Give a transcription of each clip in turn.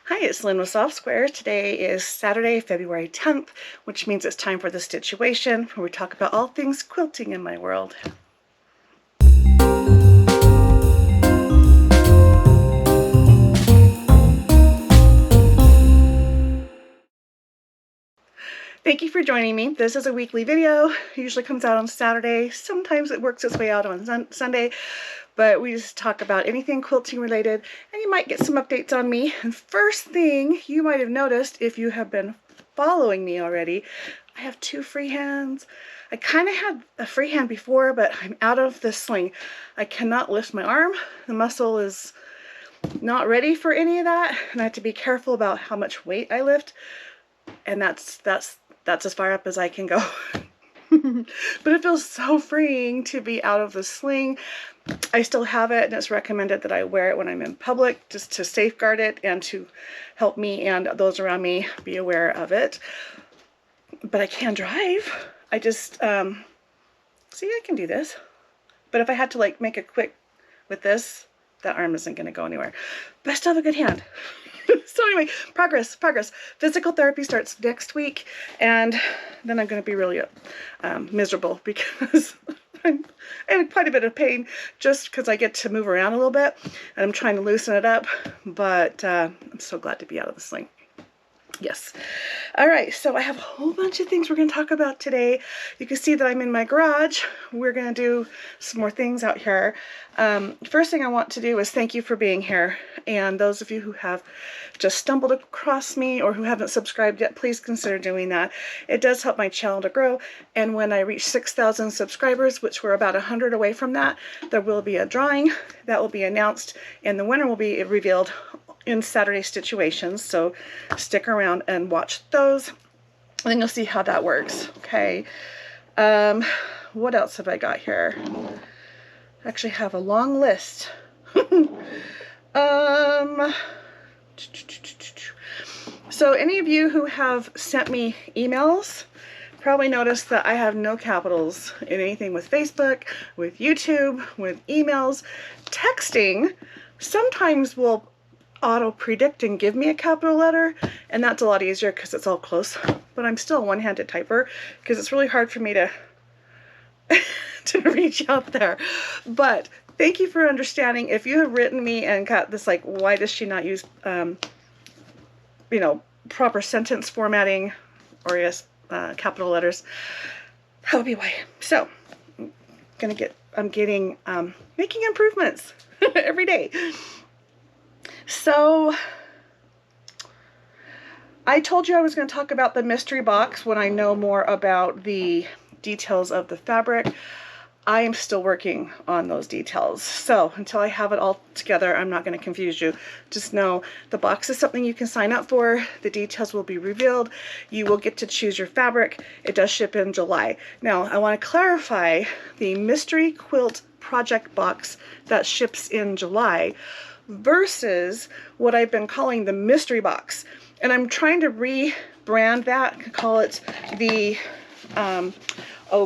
Hi, it's Lynne with Softsquares. Today is Saturday, February 10th, which means it's time for the stitch-uation, where we talk about all things quilting in my world. Thank you for joining me. This is a weekly video. It usually comes out on Saturday. Sometimes it works its way out on Sunday, but we just talk about anything quilting related, and you might get some updates on me. And first thing you might have noticed, if you have been following me already, I have two free hands. I kind of had a free hand before, but I'm out of the sling. I cannot lift my arm. The muscle is not ready for any of that, and I have to be careful about how much weight I lift, and that's as far up as I can go. But it feels so freeing to be out of the sling. I still have it, and it's recommended that I wear it when I'm in public, just to safeguard it and to help me and those around me be aware of it. But I can drive. I just, see, I can do this. But if I had to like make it quick with this, that arm isn't going to go anywhere. But I still have a good hand. So anyway, progress. Physical therapy starts next week, and then I'm going to be really miserable because I'm in quite a bit of pain just because I get to move around a little bit, and I'm trying to loosen it up, but I'm so glad to be out of the sling. Yes. All right, so I have a whole bunch of things we're going to talk about today. You can see that I'm in my garage. We're going to do some more things out here. First thing I want to do is thank you for being here. And those of you who have just stumbled across me or who haven't subscribed yet, please consider doing that. It does help my channel to grow. And when I reach 6,000 subscribers, which we're about 100 away from that, there will be a drawing that will be announced, and the winner will be revealed in Saturday stitch-uations, so stick around and watch those, and then you'll see how that works. Okay, what else have I got here? I actually have a long list. So any of you who have sent me emails probably noticed that I have no capitals in anything with Facebook, with YouTube, with emails. Texting sometimes will auto predict and give me a capital letter, and that's a lot easier because it's all close, but I'm still a one-handed typer because it's really hard for me to to reach out there. But thank you for understanding. If you have written me and got this like, why does she not use you know, proper sentence formatting or yes, capital letters, that would be why. So I'm getting making improvements every day. So I told you I was going to talk about the mystery box when I know more about the details of the fabric. I am still working on those details. So until I have it all together, I'm not going to confuse you. Just know the box is something you can sign up for. The details will be revealed. You will get to choose your fabric. It does ship in July. Now, I want to clarify the mystery quilt project box that ships in July versus what I've been calling the mystery box. And I'm trying to rebrand that, call it the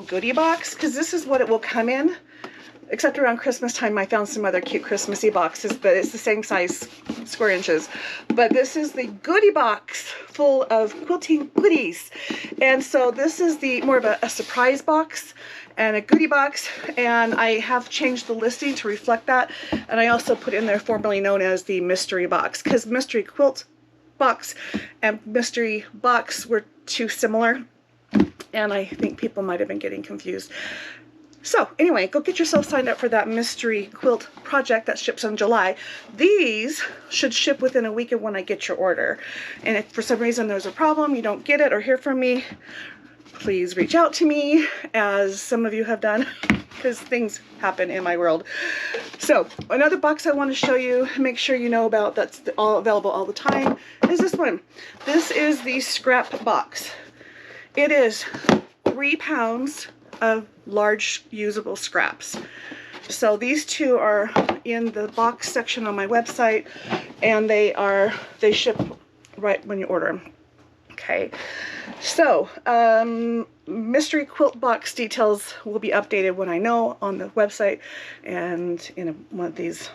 goodie box, because this is what it will come in. Except around Christmas time I found some other cute Christmassy boxes, but it's the same size square inches. But this is the goodie box full of quilting goodies. And so this is the more of a surprise box and a goodie box, and I have changed the listing to reflect that. And I also put in there formerly known as the mystery box, because mystery quilt box and mystery box were too similar, and I think people might have been getting confused. So anyway, go get yourself signed up for that mystery quilt project that ships in July. These should ship within a week of when I get your order. And if for some reason there's a problem, you don't get it or hear from me, please reach out to me, as some of you have done, because things happen in my world. So another box I want to show you, make sure you know about, that's all available all the time, is this one. This is the scrap box. It is 3 pounds of large usable scraps. So these two are in the box section on my website, and they ship right when you order them. Okay, so mystery quilt box details will be updated when I know on the website and in one of these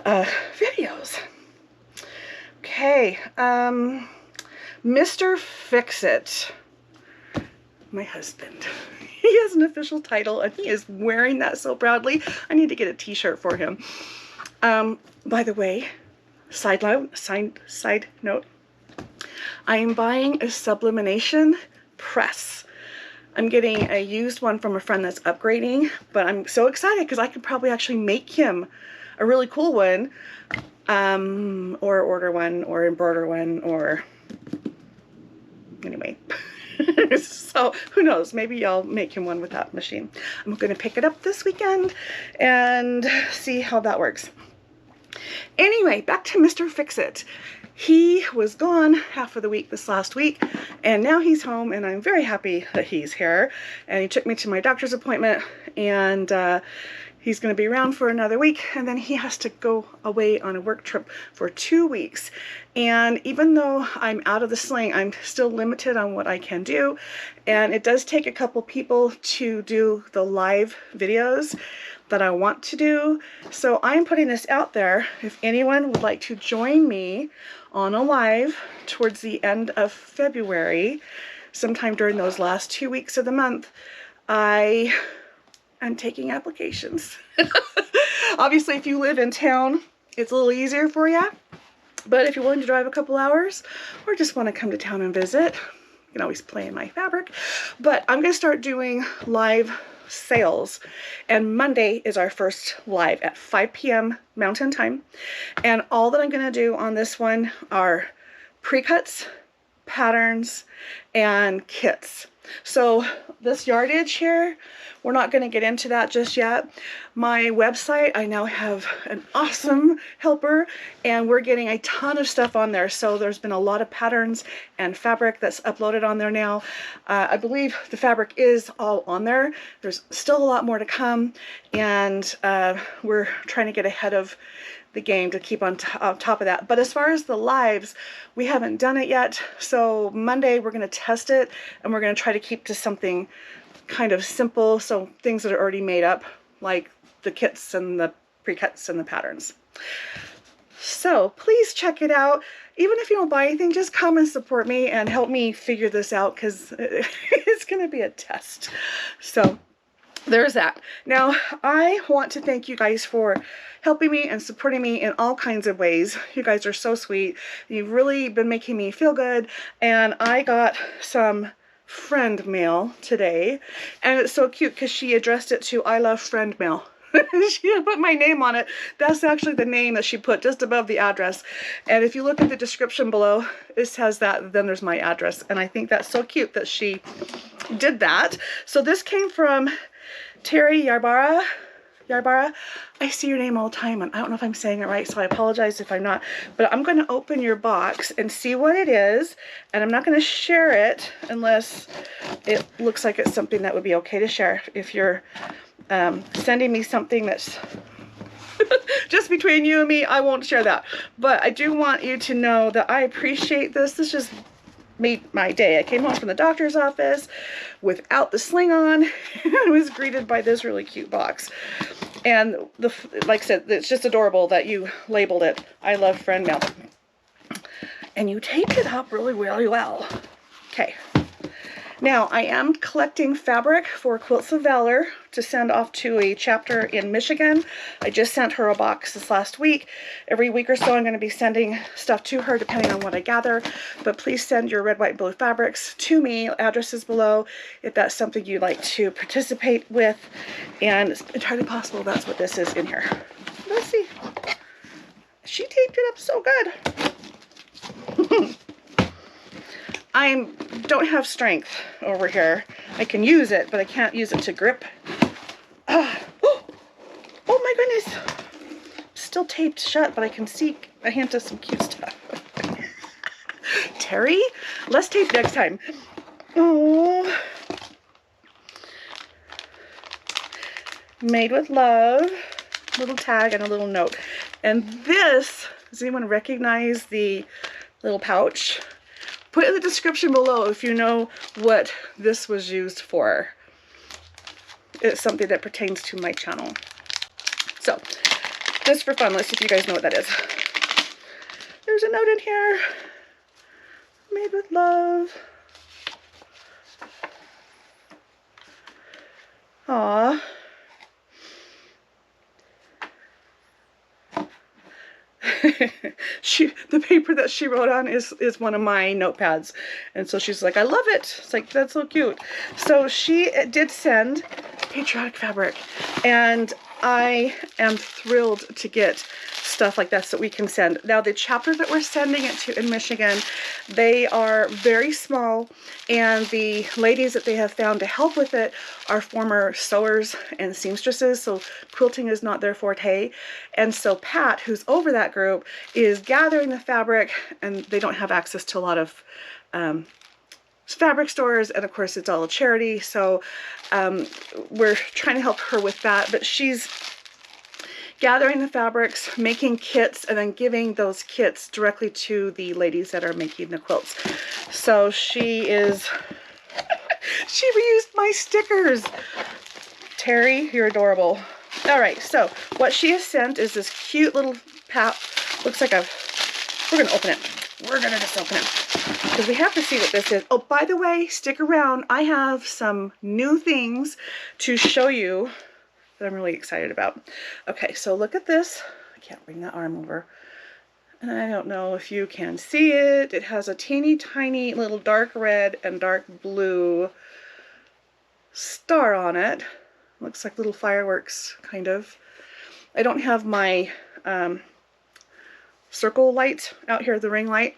videos. Okay, Mr. Fix-It, my husband. He has an official title and he is wearing that so proudly. I need to get a t-shirt for him. By the way, side note, I am buying a sublimination press. I'm getting a used one from a friend that's upgrading, but I'm so excited because I could probably actually make him a really cool one, or order one, or embroider one, or anyway. So who knows, maybe I'll make him one with that machine. I'm going to pick it up this weekend and see how that works. Anyway, back to Mr. Fix-It. He was gone half of the week this last week, and now he's home, and I'm very happy that he's here. And he took me to my doctor's appointment, and he's going to be around for another week, and then he has to go away on a work trip for 2 weeks. And even though I'm out of the sling, I'm still limited on what I can do, and it does take a couple people to do the live videos that I want to do. So I'm putting this out there. If anyone would like to join me on a live towards the end of February, sometime during those last 2 weeks of the month, I am taking applications. Obviously, if you live in town, it's a little easier for you. But if you're willing to drive a couple hours or just want to come to town and visit, you can always play in my fabric. But I'm going to start doing live sales, and Monday is our first live at 5 p.m. Mountain Time, and all that I'm going to do on this one are pre-cuts, patterns, and kits. So this yardage here, we're not going to get into that just yet. My website, I now have an awesome helper, and we're getting a ton of stuff on there. So there's been a lot of patterns and fabric that's uploaded on there now. I believe the fabric is all on there. There's still a lot more to come, and we're trying to get ahead of the game to keep on top of that. But as far as the lives, we haven't done it yet. So Monday we're going to test it, and we're going to try to keep to something kind of simple, so things that are already made up, like the kits and the pre-cuts and the patterns. So please check it out. Even if you don't buy anything, just come and support me and help me figure this out, because it's going to be a test. So there's that. Now, I want to thank you guys for helping me and supporting me in all kinds of ways. You guys are so sweet. You've really been making me feel good. And I got some friend mail today, and it's so cute because she addressed it to I Love Friend Mail. She put my name on it. That's actually the name that she put just above the address. And if you look at the description below, it says that, then there's my address. And I think that's so cute that she did that. So this came from Terry Yarbara. I see your name all the time, and I don't know if I'm saying it right, so I apologize if I'm not. But I'm going to open your box and see what it is, and I'm not going to share it unless it looks like it's something that would be okay to share. If you're sending me something that's just between you and me, I won't share that. But I do want you to know that I appreciate this. This just made my day. I came home from the doctor's office without the sling on, and I was greeted by this really cute box. And like I said, it's just adorable that you labeled it I Love Friend Mail. And you taped it up really, really well. Okay. Now, I am collecting fabric for Quilts of Valor to send off to a chapter in Michigan. I just sent her a box this last week. Every week or so I'm going to be sending stuff to her depending on what I gather. But please send your red, white, and blue fabrics to me. Addresses below if that's something you'd like to participate with. And it's entirely possible that's what this is in here. Let's see. She taped it up so good. I don't have strength over here. I can use it, but I can't use it to grip. Oh my goodness. Still taped shut, but I can see a hint of some cute stuff. Terry, less tape next time. Oh. Made with love. Little tag and a little note. And this, does anyone recognize the little pouch? Put in the description below if you know what this was used for. It's something that pertains to my channel. So, just for fun, let's see if you guys know what that is. There's a note in here. Made with love. Aw. The paper that she wrote on is one of my notepads, and so she's like, I love it. It's like, that's so cute. So she did send patriotic fabric, and I am thrilled to get stuff like that so we can send. Now the chapter that we're sending it to in Michigan, they are very small, and the ladies that they have found to help with it are former sewers and seamstresses, so quilting is not their forte. And so Pat, who's over that group, is gathering the fabric, and they don't have access to a lot of fabric stores, and of course it's all a charity, so we're trying to help her with that. But she's gathering the fabrics, making kits, and then giving those kits directly to the ladies that are making the quilts. So she is she reused my stickers. Terry, you're adorable. All right, so what she has sent is this cute little looks like we're gonna open it. We're gonna just open it because we have to see what this is. Oh, by the way, stick around. I have some new things to show you that I'm really excited about. Okay, so look at this. I can't bring that arm over. And I don't know if you can see it. It has a teeny tiny little dark red and dark blue star on it. Looks like little fireworks, kind of. I don't have my circle light out here, the ring light.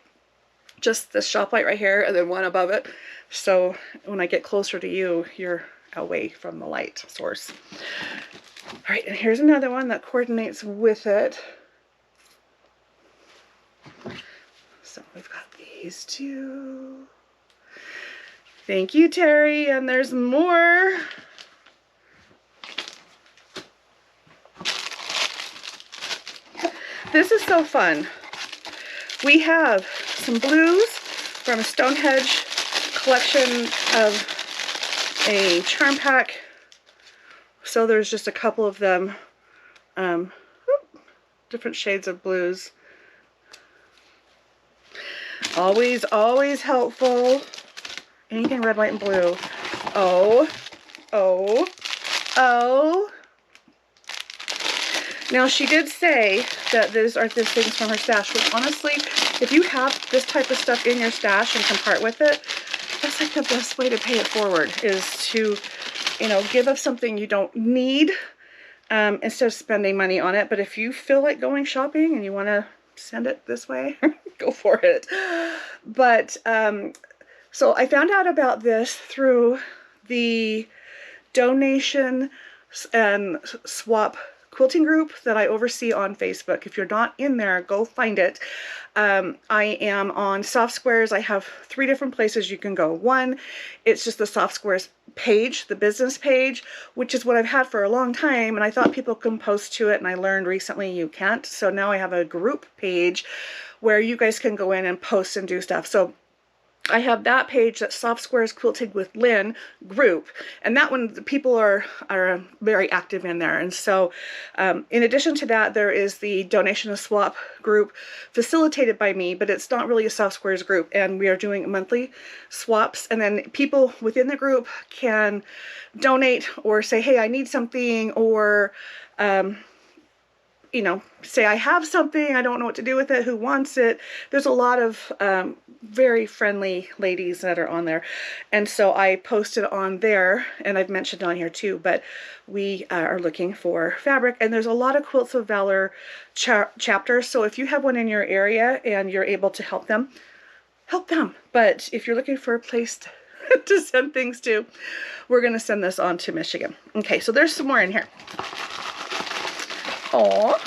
Just this shop light right here, and then one above it. So when I get closer to you, you're away from the light source. All right, and here's another one that coordinates with it. So we've got these two. Thank you, Terry, and there's more. This is so fun. We have some blues from a Stonehenge collection of a charm pack. So there's just a couple of them, different shades of blues. Always, always helpful. Anything red, white, and blue. Oh, oh, oh. Now she did say that these are things from her stash, which honestly, if you have this type of stuff in your stash and can part with it, that's like the best way to pay it forward, is to, you know, give up something you don't need instead of spending money on it. But if you feel like going shopping and you want to send it this way, go for it. But so I found out about this through the donation and swap quilting group that I oversee on Facebook. If you're not in there, go find it. I am on softsquares. I have 3 different places you can go. One, it's just the softsquares page, the business page, which is what I've had for a long time, and I thought people can post to it, and I learned recently you can't. So now I have a group page where you guys can go in and post and do stuff. So I have that page, that Soft Squares Quilting with Lynne group, and that one, the people are very active in there. And so in addition to that, there is the donation and swap group facilitated by me, but it's not really a Soft Squares group, and we are doing monthly swaps, and then people within the group can donate or say, hey, I need something, or you know, say I have something, I don't know what to do with it, who wants it. There's a lot of very friendly ladies that are on there. And so I posted on there, and I've mentioned on here too, but we are looking for fabric, and there's a lot of Quilts of Valor chapters. So if you have one in your area and you're able to help them, help them. But if you're looking for a place to send things to, we're going to send this on to Michigan. Okay, so there's some more in here. Oh,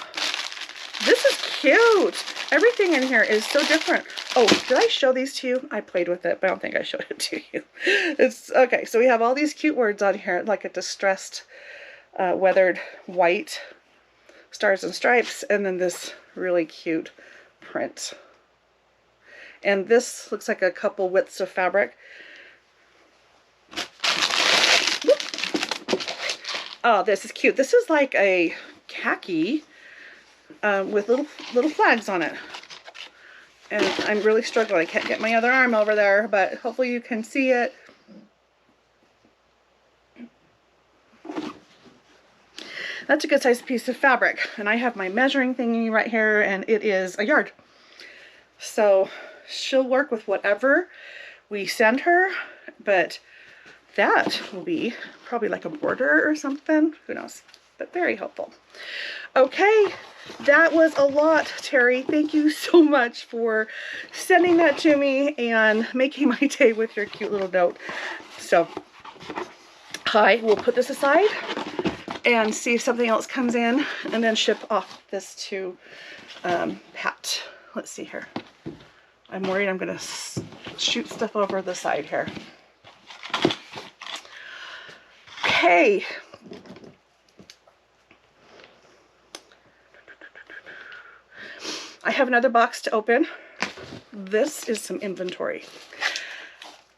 this is cute. Everything in here is so different. Oh, did I show these to you? I played with it, but I don't think I showed it to you. It's okay. So we have all these cute words on here, like a distressed, weathered white, stars and stripes, and then this really cute print. And this looks like a couple widths of fabric. Oh, this is cute. This is like a khaki with little flags on it. And I'm really struggling. I can't get my other arm over there, but hopefully you can see it. That's a good sized piece of fabric. And I have my measuring thingy right here, and it is a yard. So she'll work with whatever we send her, but that will be probably like a border or something. Who knows? But very helpful. Okay, that was a lot, Terry. Thank you so much for sending that to me and making my day with your cute little note. So I will put this aside and see if something else comes in, and then ship off this to Pat. Let's see here. I'm worried I'm going to shoot stuff over the side here. Okay. I have another box to open. This is some inventory.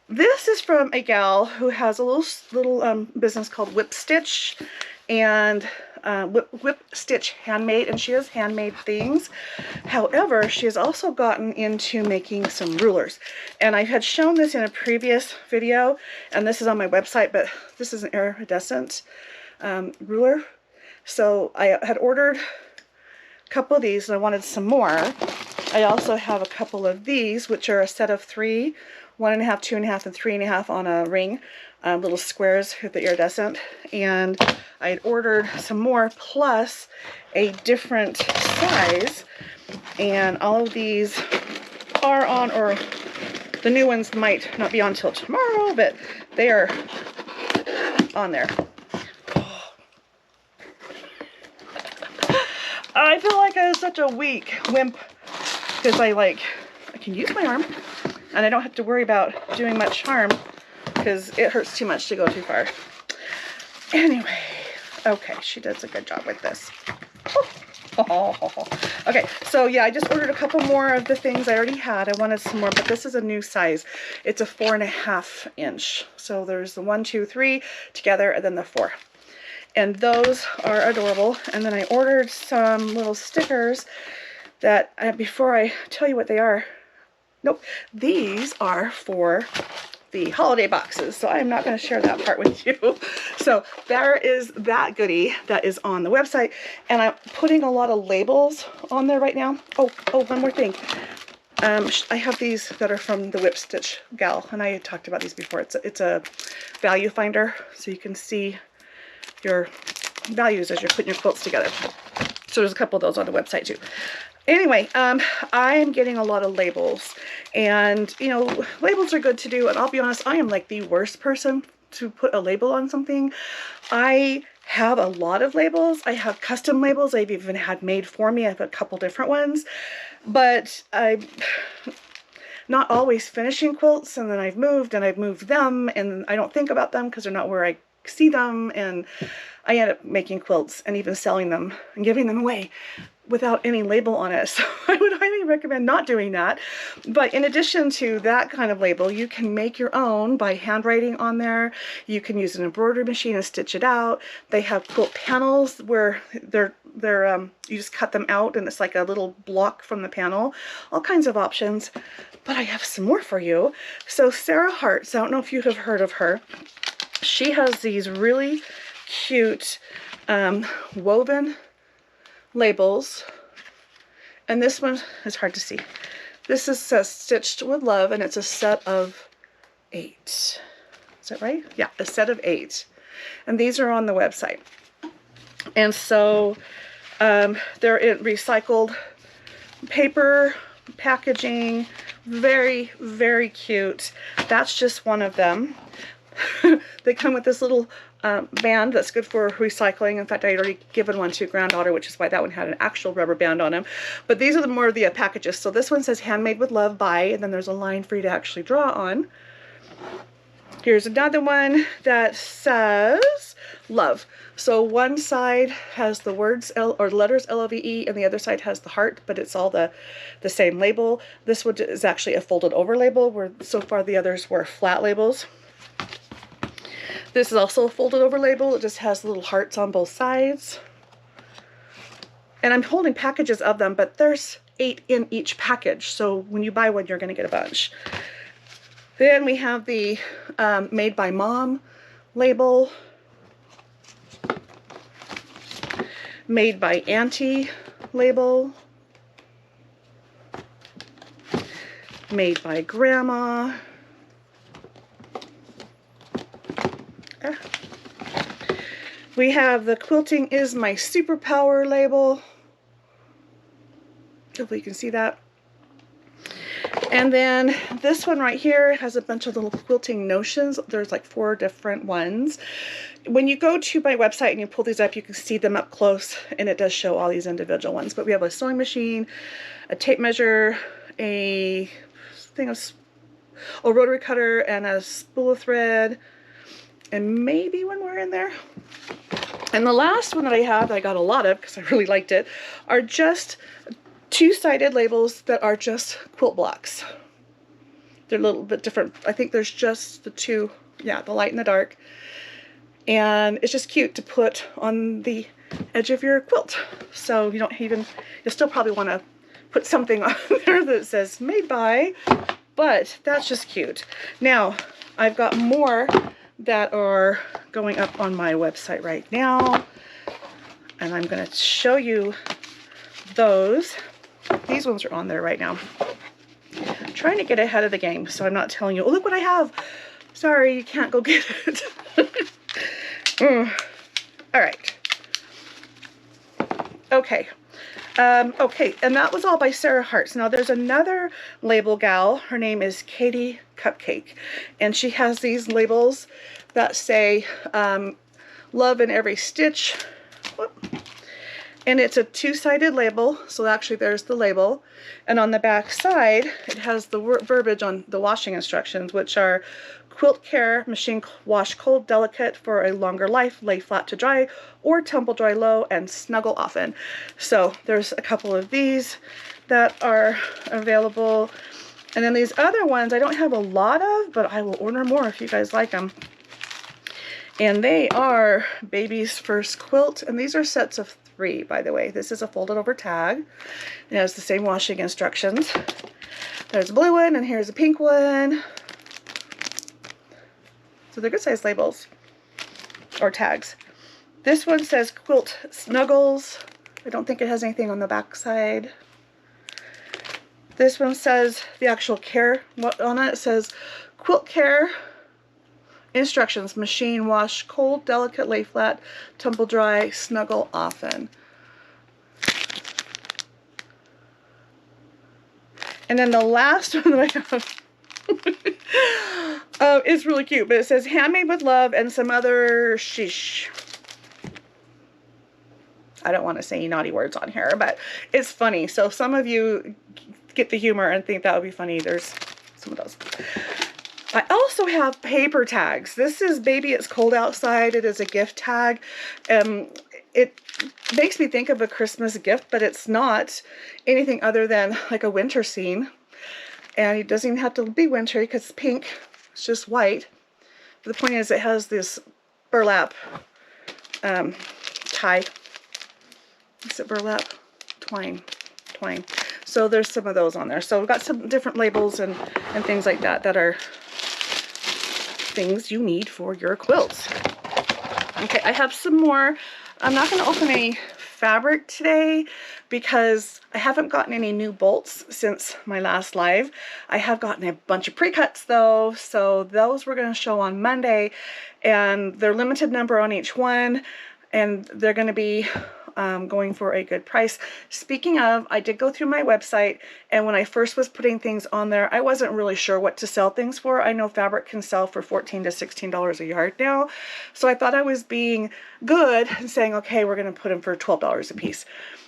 This is from a gal who has a little business called Whip Stitch, and Whip Stitch Handmade, and she has handmade things. However, she has also gotten into making some rulers, and I had shown this in a previous video, and this is on my website, but this is an iridescent ruler. So I had ordered a couple of these, and I wanted some more. I also have a couple of these, which are a set of 3, 1.5, 2.5, and 3.5 on a ring, little squares with the iridescent. And I had ordered some more, plus a different size. And all of these are on, or the new ones might not be on till tomorrow, but they are on there. I feel like I was such a weak wimp, because I can use my arm, and I don't have to worry about doing much harm, because it hurts too much to go too far. Anyway, okay, she does a good job with this. Okay, so yeah, I just ordered a couple more of the things I already had. I wanted some more, but this is a new size. It's a 4.5 inch. So there's the 1, 2, 3 together, and then the 4. And those are adorable. And then I ordered some little stickers that, before I tell you what they are, nope, these are for the holiday boxes, so I am not going to share that part with you. So there is that goodie that is on the website, and I'm putting a lot of labels on there right now. Oh, one more thing. I have these that are from the Whip Stitch gal, and I had talked about these before. It's a value finder, so you can see your values as you're putting your quilts together. So there's a couple of those on the website too. Anyway, I am getting a lot of labels, and you know, labels are good to do, and I'll be honest, I am like the worst person to put a label on something. I have a lot of labels. I have custom labels I've even had made for me. I have a couple different ones, but I'm not always finishing quilts, and then I've moved them, and I don't think about them because they're not where I see them, and I end up making quilts and even selling them and giving them away without any label on it. So I would highly recommend not doing that. But in addition to that kind of label, you can make your own by handwriting on there. You can use an embroidery machine and stitch it out. They have quilt panels where they're you just cut them out, and it's like a little block from the panel. All kinds of options. But I have some more for you. So Sarah Hartz, I don't know if you have heard of her. She has these really cute woven labels, and this one is hard to see. This is Stitched with Love, and it's a set of 8. Is that right? Yeah, a set of 8. And these are on the website. And so they're in recycled paper packaging. Very, very cute. That's just one of them. They come with this little band that's good for recycling. In fact, I had already given one to granddaughter, which is why that one had an actual rubber band on them. But these are more of the packages. So this one says Handmade with Love by, and then there's a line for you to actually draw on. Here's another one that says Love. So one side has the words or letters L-O-V-E, and the other side has the heart, but it's all the same label. This one is actually a folded over label, where so far the others were flat labels. This is also a folded over label. It just has little hearts on both sides. And I'm holding packages of them, but there's 8 in each package. So when you buy one, you're going to get a bunch. Then we have the Made by Mom label. Made by Auntie label. Made by Grandma. We have the Quilting is My Superpower label. Hopefully you can see that. And then this one right here has a bunch of little quilting notions. There's like 4 different ones. When you go to my website and you pull these up, you can see them up close, and it does show all these individual ones. But we have a sewing machine, a tape measure, a thing of a rotary cutter, and a spool of thread, and maybe one more in there. And the last one that I have, that I got a lot of because I really liked it, are just 2-sided labels that are just quilt blocks. They're a little bit different. I think there's just the 2, yeah, the light and the dark. And it's just cute to put on the edge of your quilt. So you don't even, you'll still probably want to put something on there that says made by, but that's just cute. Now, I've got more that are going up on my website right now, and I'm going to show you those. These ones are on there right now. I'm trying to get ahead of the game, so I'm not telling you, oh, look what I have. Sorry, you can't go get it. All right. Okay. Okay, and that was all by Sarah Hartz. Now there's another label gal. Her name is Katie Cupcake, and she has these labels that say love in every stitch. Whoop. And it's a 2-sided label, so actually there's the label, and on the back side it has the verbiage on the washing instructions, which are quilt care, machine wash cold, delicate for a longer life, lay flat to dry or tumble dry low, and snuggle often. So there's a couple of these that are available, and then these other ones I don't have a lot of, but I will order more if you guys like them. And they are Baby's First Quilt, and these are sets of 3, by the way. This is a folded over tag. It has the same washing instructions. There's a blue one, and here's a pink one. So they're good size labels or tags. This one says Quilt Snuggles. I don't think it has anything on the back side. This one says the actual care on it. It says Quilt Care Instructions, machine wash cold, delicate, lay flat, tumble dry, snuggle often. And then the last one that I have is really cute, but it says handmade with love and some other sheesh. I don't want to say naughty words on here, but it's funny. So some of you get the humor and think that would be funny. There's some of those. I also have paper tags. This is Baby It's Cold Outside. It is a gift tag. It makes me think of a Christmas gift, but it's not anything other than like a winter scene. And it doesn't even have to be wintry because it's pink. It's just white. But the point is it has this burlap tie. Is it burlap? Twine. So there's some of those on there. So we've got some different labels and things like that that are things you need for your quilts. Okay, I have some more. I'm not going to open any fabric today because I haven't gotten any new bolts since my last live. I have gotten a bunch of pre-cuts though, so those we're going to show on Monday, and they're limited number on each one, and they're going to be going for a good price. Speaking of, I did go through my website, and when I first was putting things on there, I wasn't really sure what to sell things for. I know fabric can sell for $14 to $16 a yard now, so I thought I was being good and saying, okay, we're going to put them for $12 a piece.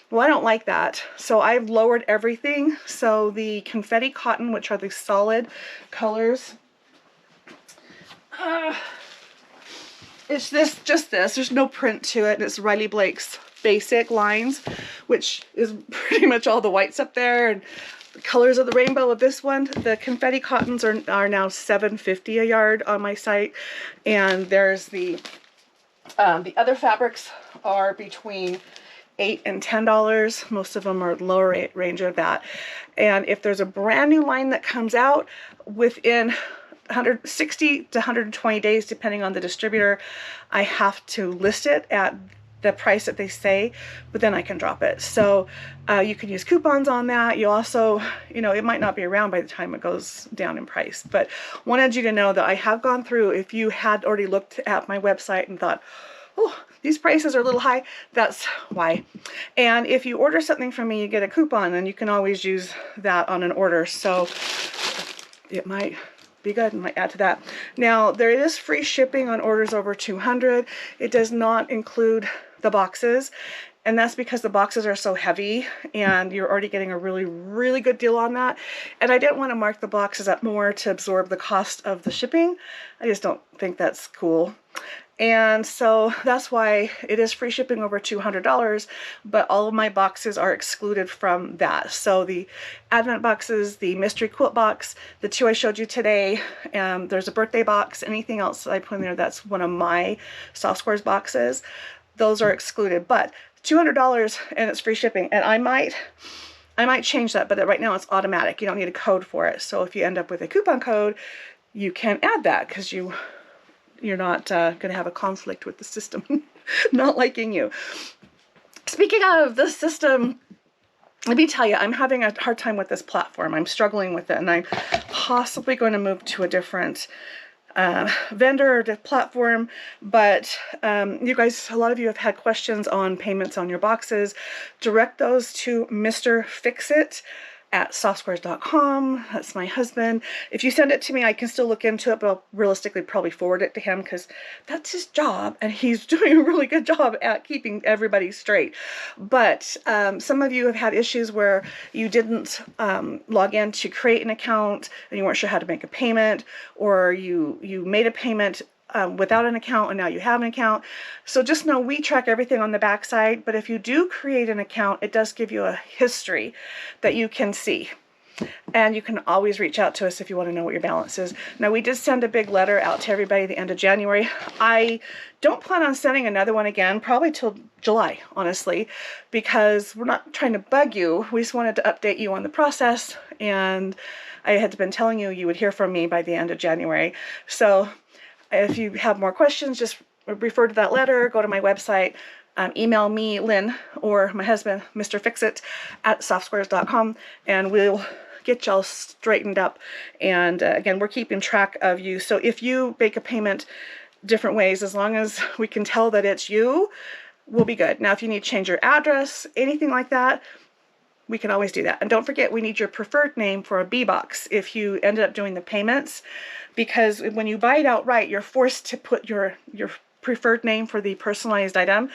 Well, I don't like that, so I've lowered everything. So the confetti cotton, which are the solid colors, it's just this. There's no print to it, and it's Riley Blake's basic lines, which is pretty much all the whites up there and the colors of the rainbow of this one. The confetti cottons are now $7.50 a yard on my site, and there's the other fabrics are between $8 and $10. Most of them are lower range of that. And if there's a brand new line that comes out within 160 to 120 days, depending on the distributor, I have to list it at the price that they say, but then I can drop it. So you can use coupons on that. You also, you know, it might not be around by the time it goes down in price, but wanted you to know that I have gone through. If you had already looked at my website and thought, oh, these prices are a little high, that's why. And if you order something from me, you get a coupon, and you can always use that on an order. So it might be good, and might add to that. Now, there is free shipping on orders over 200. It does not include the boxes, and that's because the boxes are so heavy, and you're already getting a really, really good deal on that. And I didn't want to mark the boxes up more to absorb the cost of the shipping. I just don't think that's cool. And so that's why it is free shipping over $200, but all of my boxes are excluded from that. So the Advent boxes, the mystery quilt box, the two I showed you today, there's a birthday box, anything else that I put in there that's one of my soft squares boxes, those are excluded. But $200 and it's free shipping. And I might change that, but right now it's automatic. You don't need a code for it. So if you end up with a coupon code, you can add that, because you're not going to have a conflict with the system not liking you. Speaking of the system, let me tell you, I'm having a hard time with this platform. I'm struggling with it, and I'm possibly going to move to a different vendor or platform. But you guys, a lot of you have had questions on payments on your boxes. Direct those to Mr. Fixit at softsquares.com. That's my husband. If you send it to me, I can still look into it, but I'll realistically probably forward it to him, because that's his job, and he's doing a really good job at keeping everybody straight. But some of you have had issues where you didn't log in to create an account, and you weren't sure how to make a payment, or you made a payment without an account, and now you have an account. So just know we track everything on the back side, but if you do create an account, it does give you a history that you can see. And you can always reach out to us if you want to know what your balance is. Now, we did send a big letter out to everybody at the end of January. I don't plan on sending another one again, probably till July, honestly, because we're not trying to bug you. We just wanted to update you on the process, and I had been telling you would hear from me by the end of January. So if you have more questions, just refer to that letter, go to my website, email me, Lynn, or my husband, Mr. Fixit, at softsquares.com, and we'll get y'all straightened up. And again, we're keeping track of you. So if you make a payment different ways, as long as we can tell that it's you, we'll be good. Now, if you need to change your address, anything like that, we can always do that. And don't forget, we need your preferred name for a B box if you ended up doing the payments, because when you buy it outright, you're forced to put your preferred name for the personalized item,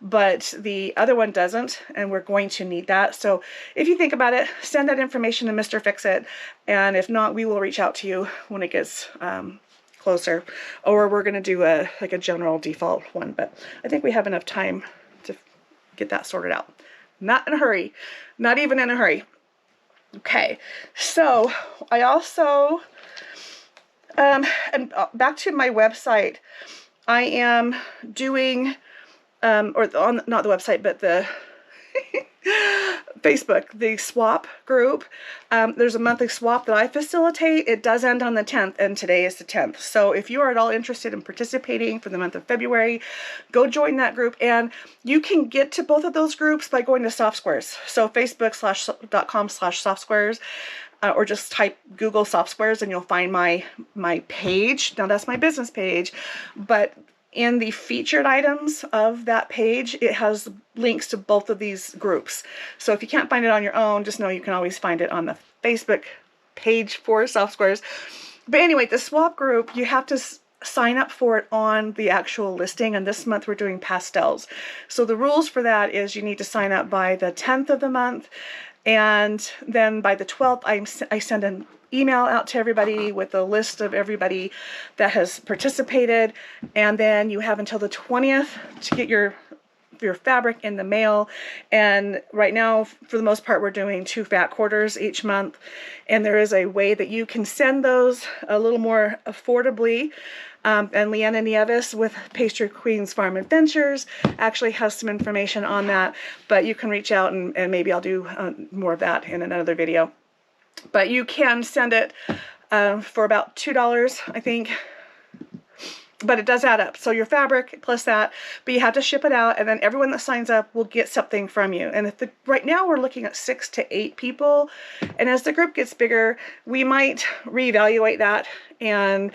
but the other one doesn't, and we're going to need that. So if you think about it, send that information to Mr. Fixit, and if not, we will reach out to you when it gets closer, or we're going to do a general default one, but I think we have enough time to get that sorted out. Not in a hurry, not even in a hurry. Okay, so I also, and back to my website, I am doing, not the website, but the Facebook, the swap group. There's a monthly swap that I facilitate. It does end on the 10th, and today is the 10th. So if you are at all interested in participating for the month of February, go join that group. And you can get to both of those groups by going to softsquares. So facebook.com/softsquares, or just type Google softsquares and you'll find my page. Now, that's my business page, but in the featured items of that page, it has links to both of these groups. So if you can't find it on your own, just know you can always find it on the Facebook page for Softsquares. But anyway, the swap group, you have to sign up for it on the actual listing, and this month we're doing pastels. So the rules for that is you need to sign up by the 10th of the month, and then by the 12th, I send an email out to everybody with a list of everybody that has participated, and then you have until the 20th to get your your fabric in the mail. And right now, for the most part, we're doing 2 fat quarters each month. And there is a way that you can send those a little more affordably. And Leanna Nieves with Pastry Queens Farm Adventures actually has some information on that, but you can reach out and maybe I'll do more of that in another video. But you can send it for about $2, I think, but it does add up. So your fabric plus that, but you have to ship it out, and then everyone that signs up will get something from you. And if right now we're looking at 6 to 8 people, and as the group gets bigger, we might reevaluate that and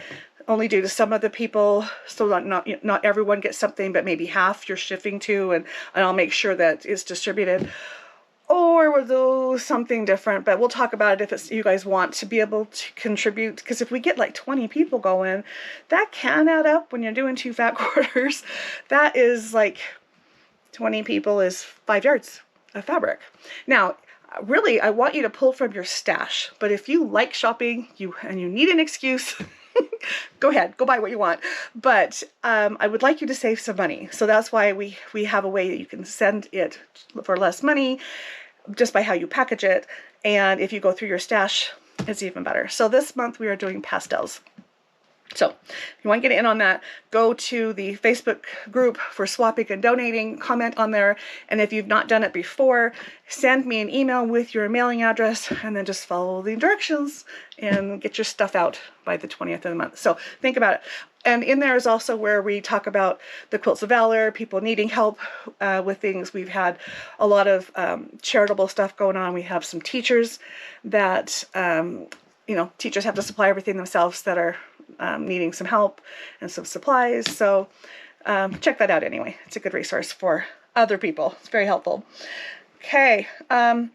only do to some of the people, so that not everyone gets something, but maybe half you're shifting to, and I'll make sure that it's distributed. Or we'll do something different, but we'll talk about it if it's you guys want to be able to contribute, because if we get like 20 people going, that can add up when you're doing 2 fat quarters. That is like 20 people is 5 yards of fabric. Now, really, I want you to pull from your stash, but if you like shopping and you need an excuse, go ahead, go buy what you want. But I would like you to save some money. So that's why we have a way that you can send it for less money just by how you package it. And if you go through your stash, it's even better. So this month we are doing pastels. So if you want to get in on that, go to the Facebook group for swapping and donating, comment on there. And if you've not done it before, send me an email with your mailing address and then just follow the directions and get your stuff out by the 20th of the month. So think about it. And in there is also where we talk about the Quilts of Valor, people needing help with things. We've had a lot of charitable stuff going on. We have some teachers that, teachers have to supply everything themselves that are needing some help and some supplies. So check that out anyway. It's a good resource for other people. It's very helpful. Okay. I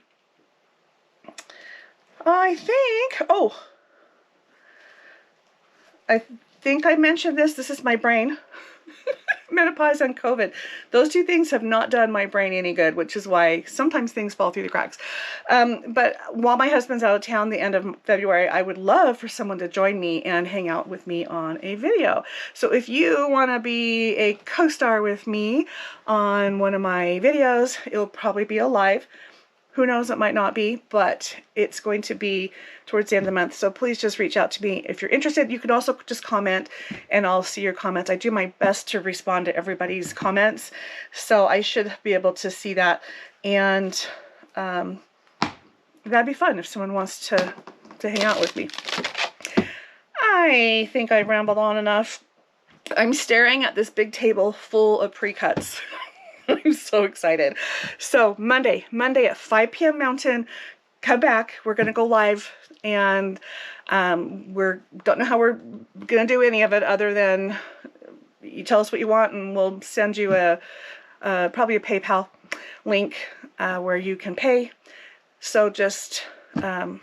think I mentioned this. This is my brain. Menopause and COVID. Those 2 things have not done my brain any good, which is why sometimes things fall through the cracks. But while my husband's out of town the end of February, I would love for someone to join me and hang out with me on a video. So if you want to be a co-star with me on one of my videos, it'll probably be a live. Who knows, it might not be, but it's going to be towards the end of the month. So please just reach out to me if you're interested. You can also just comment and I'll see your comments. I do my best to respond to everybody's comments, so I should be able to see that. And that'd be fun if someone wants to hang out with me. I think I rambled on enough. I'm staring at this big table full of pre-cuts. I'm so excited. So Monday at 5 p.m. Mountain, come back. We're going to go live, and don't know how we're going to do any of it other than you tell us what you want and we'll send you probably a PayPal link where you can pay. So just know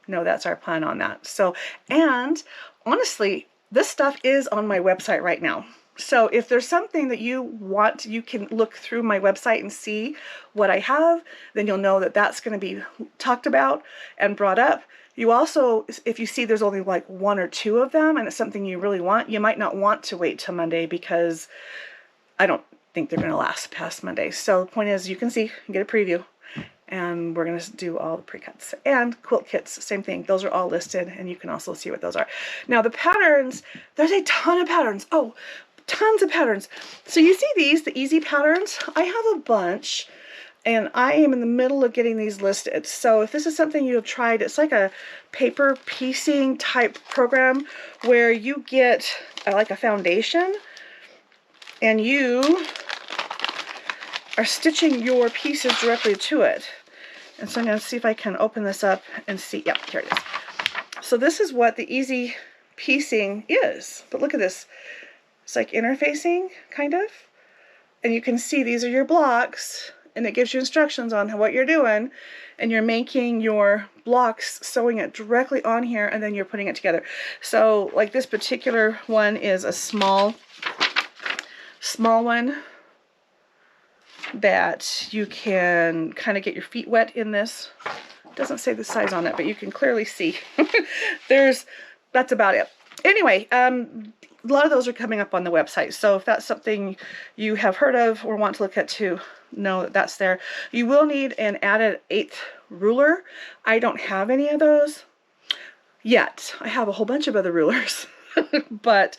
that's our plan on that. So, and honestly, this stuff is on my website right now. So if there's something that you want, you can look through my website and see what I have. Then you'll know that that's going to be talked about and brought up. You also, if you see there's only like 1 or 2 of them and it's something you really want, you might not want to wait till Monday, because I don't think they're going to last past Monday. So the point is, you can see and get a preview. And we're going to do all the pre-cuts. And quilt kits, same thing. Those are all listed, and you can also see what those are. Now the patterns, there's a ton of patterns. Oh, tons of patterns. So you see these, the easy patterns? I have a bunch, and I am in the middle of getting these listed. So if this is something you have tried, it's like a paper piecing type program where you get like a foundation, and you are stitching your pieces directly to it. And so I'm going to see if I can open this up and see. Yeah, here it is. So this is what the easy piecing is. But look at this. It's like interfacing, kind of. And you can see these are your blocks, and it gives you instructions on what you're doing. And you're making your blocks, sewing it directly on here, and then you're putting it together. So like this particular one is a small one that you can kind of get your feet wet in this. It doesn't say the size on it, but you can clearly see. That's about it. Anyway, a lot of those are coming up on the website. So if that's something you have heard of or want to look at to know that that's there. You will need an added 1/8 ruler. I don't have any of those yet. I have a whole bunch of other rulers. But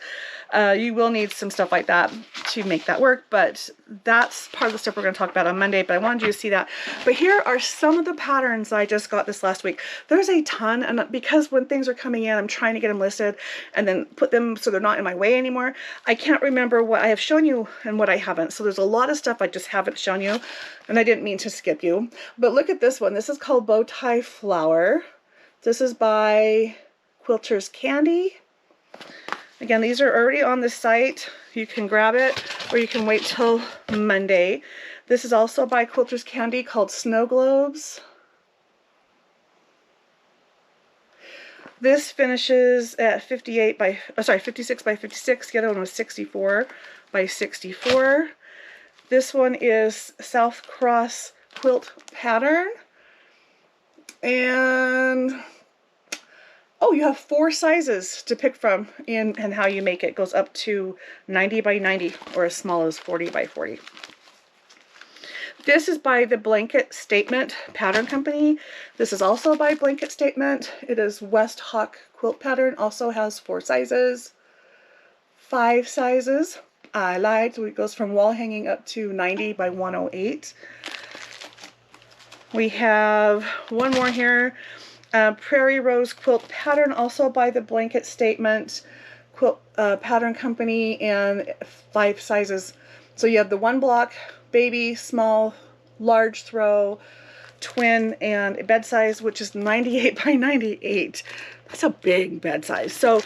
you will need some stuff like that to make that work. But that's part of the stuff we're going to talk about on Monday. But I wanted you to see that. But here are some of the patterns I just got this last week. There's a ton, and because when things are coming in, I'm trying to get them listed and then put them so they're not in my way anymore. I can't remember what I have shown you and what I haven't. So there's a lot of stuff I just haven't shown you, and I didn't mean to skip you. But look at this one. This is called Bow Tie Flower. This is by Quilter's Candy. Again, these are already on the site. You can grab it or you can wait till Monday. This is also by Quilter's Candy called Snow Globes. This finishes at 56 by 56. The other one was 64 by 64. This one is South Cross Quilt Pattern. And oh, you have 4 sizes to pick from in and how you make it. It goes up to 90 by 90 or as small as 40 by 40. This is by the Blanket Statement Pattern Company. This is also by Blanket Statement. It is West Hawk Quilt Pattern. Also has 4 sizes. 5 sizes. I lied. So it goes from wall hanging up to 90 by 108. We have one more here. Prairie Rose Quilt Pattern, also by the Blanket Statement Quilt Pattern Company, and 5 sizes. So you have the 1 block, baby, small, large throw, twin, and bed size, which is 98 by 98. That's a big bed size. So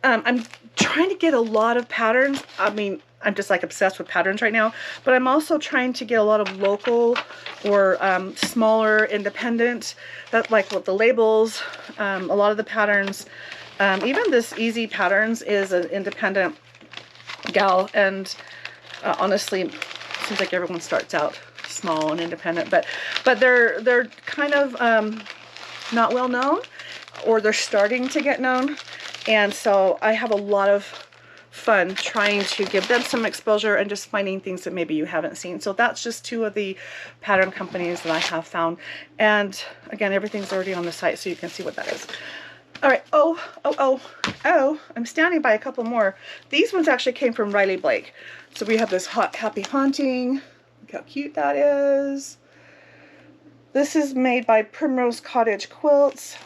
I'm trying to get a lot of patterns. I mean, I'm just like obsessed with patterns right now, but I'm also trying to get a lot of local or smaller independent, that like with the labels, a lot of the patterns, even this Easy Patterns is an independent gal, and honestly, it seems like everyone starts out small and independent, but they're kind of not well known, or they're starting to get known, and so I have a lot of fun trying to give them some exposure and just finding things that maybe you haven't seen. So that's just 2 of the pattern companies that I have found. And again, everything's already on the site, so you can see what that is. All right. Oh, I'm standing by a couple more. These ones actually came from Riley Blake. So we have this Happy Haunting. Look how cute that is. This is made by Primrose Cottage Quilts.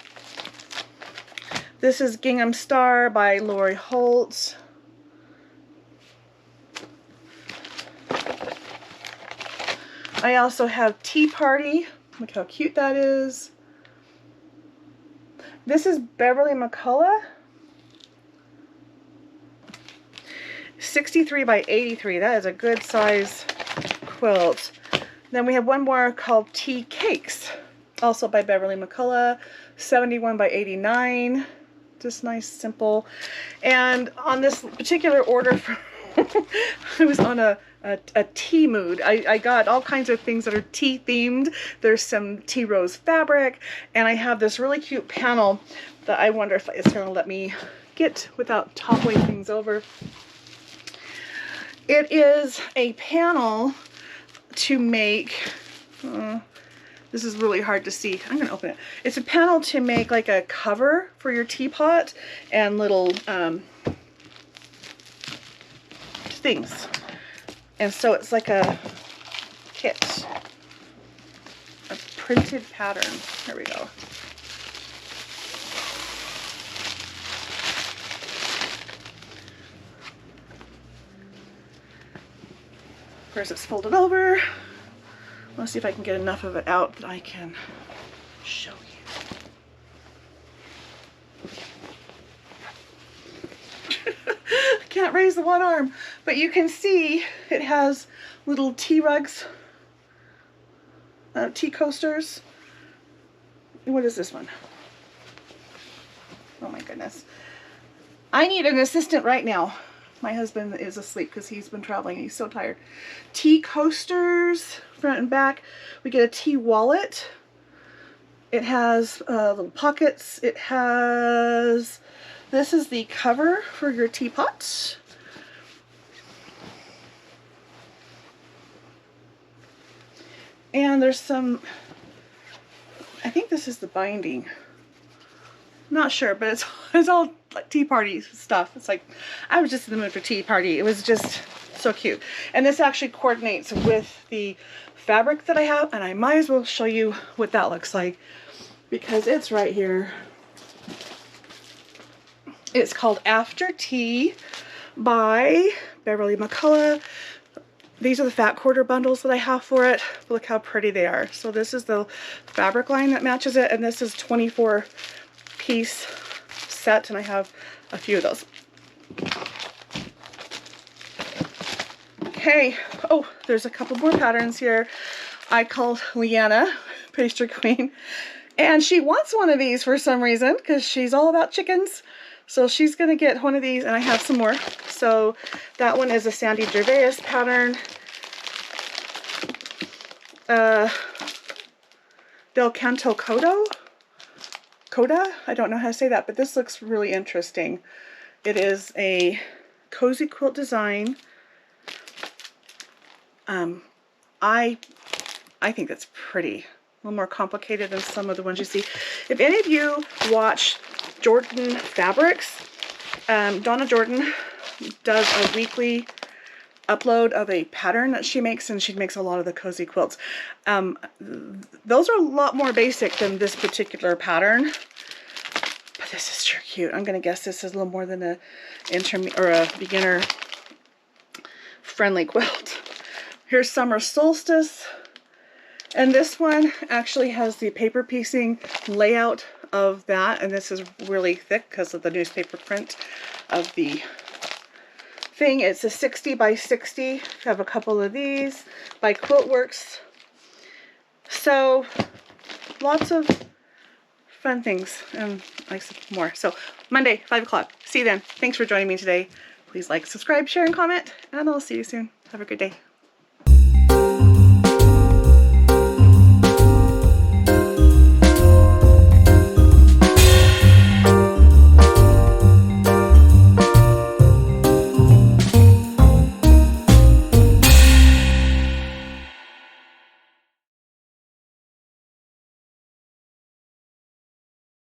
This is Gingham Star by Lori Holtz. I also have Tea Party. Look how cute that is. This is Beverly McCullough. 63 by 83. That is a good size quilt. Then we have one more called Tea Cakes. Also by Beverly McCullough. 71 by 89. Just nice, simple. And on this particular order, I was on a tea mood. I got all kinds of things that are tea themed. There's some tea rose fabric, and I have this really cute panel that I wonder if it's going to let me get without toppling things over. It is a panel to make, this is really hard to see. I'm going to open it. It's a panel to make like a cover for your teapot and little things. And so it's like a kit, a printed pattern. Here we go. Of course, it's folded over. Let's see if I can get enough of it out that I can show you. I can't raise the one arm, but you can see it has little tea rugs, tea coasters. What is this one? Oh my goodness. I need an assistant right now. My husband is asleep because he's been traveling and he's so tired. Tea coasters, front and back. We get a tea wallet. It has little pockets. It has, this is the cover for your teapot. And there's some, I think this is the binding. Not sure, but it's all like tea party stuff. It's like, I was just in the mood for tea party. It was just so cute. And this actually coordinates with the fabric that I have, and I might as well show you what that looks like because it's right here. It's called After Tea by Beverly McCullough. These are the fat quarter bundles that I have for it. Look how pretty they are. So this is the fabric line that matches it, and this is 24 piece set, and I have a few of those. Okay, oh, there's a couple more patterns here. I called Leanna, Pastry Queen, and she wants one of these for some reason because she's all about chickens. So she's gonna get one of these, and I have some more. So that one is a Sandy Gervais pattern. Del Canto Coda? I don't know how to say that, but this looks really interesting. It is a cozy quilt design. I think that's pretty. A little more complicated than some of the ones you see. If any of you watch Jordan Fabrics, Donna Jordan does a weekly upload of a pattern that she makes, and she makes a lot of the cozy quilts. Those are a lot more basic than this particular pattern, but this is sure cute. I'm gonna guess this is a little more than a beginner friendly quilt. Here's Summer Solstice, and this one actually has the paper piecing layout of that, and this is really thick because of the newspaper print of the thing. It's a 60 by 60. I have a couple of these by Quiltworks. So lots of fun things and like some more. So Monday, 5 o'clock. See you then. Thanks for joining me today. Please like, subscribe, share, and comment, and I'll see you soon. Have a good day.